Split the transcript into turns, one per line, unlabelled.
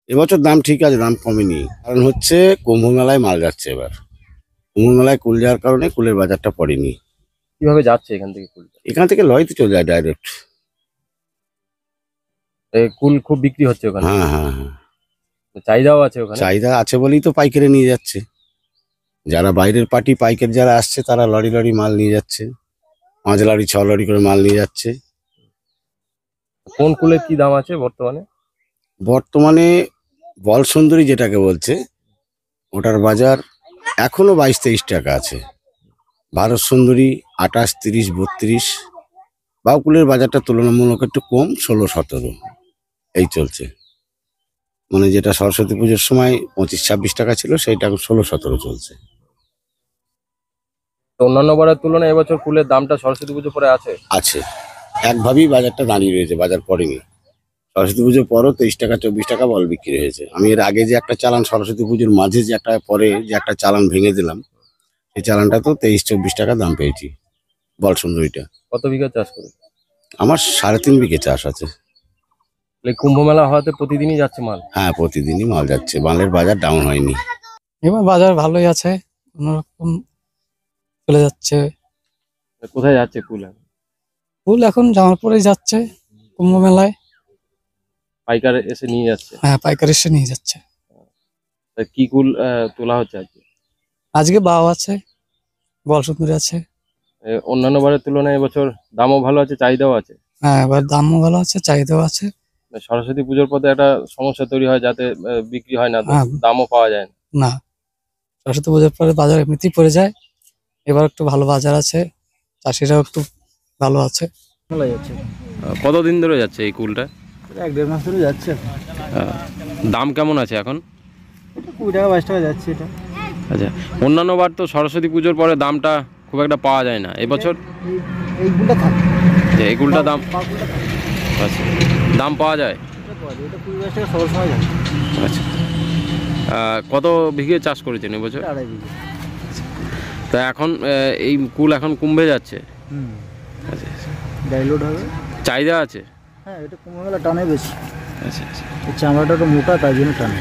এবছর দাম ঠিক আছে, দাম কমেনি। কারণ হচ্ছে কুম্ভ মেলায় মাল যাচ্ছে এবার। কুম্ভ মেলায় কুল যাওয়ার কারণে কুলের বাজারটা পড়েনি।
কিভাবে যাচ্ছে এখান থেকে কুলটা?
এখান থেকে লরিতে চলে যায় ডাইরেক্ট।
কুল খুব বিক্রি হচ্ছে ওখানে,
হ্যাঁ হ্যাঁ হ্যাঁ,
চাহিদাও আছে ওখানে।
চাহিদা আছে বলেই তো পাইকারি নিয়ে যাচ্ছে। যারা বাইরের পার্টি পাইকারি যারা আসছে তারা লরি লরি মাল নিয়ে যাচ্ছে, 5 লরি 6 লরি করে মাল নিয়ে যাচ্ছে।
কোন কুলের কি দাম আছে বর্তমানে?
বর্তমানে বল সুন্দরী যেটাকে বলছে, ওটার বাজার এখনো 22-23 টাকা আছে। ভারত সুন্দরী 28, 30, 32। বাউকুলের বাজারটা তুলনামূলক একটু কম, 16-17 এই চলছে। মানে যেটা সরস্বতী পুজোর সময় 25-26 টাকা ছিল, সেইটা এখন 16-17 চলছে।
তো অন্যান্য বারের তুলনায় এবছর কুলের দামটা সরস্বতী পুজো পরে আছে।
আছে, একভাবেই বাজারটা দাঁড়িয়ে রয়েছে, বাজার পড়েনি। সরস্বতী পুজোর পরও 23 টাকা 24 টাকা বল বিক্রি হয়েছে। আমি এর আগে যে একটা চালান সরস্বতী পুজোর মাঝে যে একটা পরে যে একটা চালান ভেঙে দিলাম, সেই চালানটা তো 23-24 টাকা দাম পেয়েছি বল সুন্দরীটা।
কত বিঘা চাষ করে?
আমার 3.5 বিঘে চাষ আছে।
কুম্ভ মেলা হওয়াতে প্রতিদিনই যাচ্ছে মাল।
হ্যাঁ, প্রতিদিনই মাল যাচ্ছে, মালের বাজার ডাউন হয়নি।
এবার বাজার ভালোই আছে, কোনোরকম চলে যাচ্ছে।
কোথায় যাচ্ছে কুল এখন?
ফুল এখন জামালপুরেই যাচ্ছে কুম্ভ মেলায়।
পাইকার এসে নিয়ে যাচ্ছে।
হ্যাঁ, পাইকারি এসে নিয়ে যাচ্ছে।
তা কি কুল তোলা হচ্ছে আজকে?
আজকে বাও আছে, বল সুন্দরী আছে।
অন্যান্য বারের তুলনায় এবছর দামও ভালো আছে, চাহিদাও আছে।
হ্যাঁ, এবার দামও ভালো আছে, চাহিদাও আছে।
সরস্বতী পুজোর পথে একটা সমস্যা তৈরি হয়, যাতে বিক্রি হয় না,
হ্যাঁ।
দামও পাওয়া যায় না।
না, সরস্বতী পুজোর পরে বাজার এমনিতেই পড়ে যায়। এবার একটু ভালো বাজার আছে, চাষিরাও একটু ভালো আছে।
ভালো যাচ্ছে।
কতদিন ধরে যাচ্ছে এই কুলটা?
1-1.5 মাস ধরে যাচ্ছে।
দাম কেমন আছে এখন?
এটা 20 টাকা 22 টাকা যাচ্ছে এটা।
আচ্ছা, অন্যান্য বার তো সরস্বতী পুজোর পরে দামটা খুব একটা পাওয়া যায় না, এবছর
এই গুলটা থাকে।
এই কুলটা দাম,
পাকুলটা থাকে।
আচ্ছা, দাম পাওয়া যায়।
এটা পাওয়া যায়, এটা 20-22 টাকা সব সময় যাচ্ছে।
আচ্ছা, কত বিঘে চাষ করেছেন এবছর?
2.5 বিঘে।
তা এখন এই কুল এখন কুম্ভে যাচ্ছে।
হুম,
আচ্ছা আচ্ছা,
ডাইলোড হবে।
চাহিদা আছে।
হ্যাঁ, এটা কুম্ভ মেলা টানে বেশি।
আচ্ছা আচ্ছা,
এই চামড়াটা একটু মোটা, তাই জন্য টানে।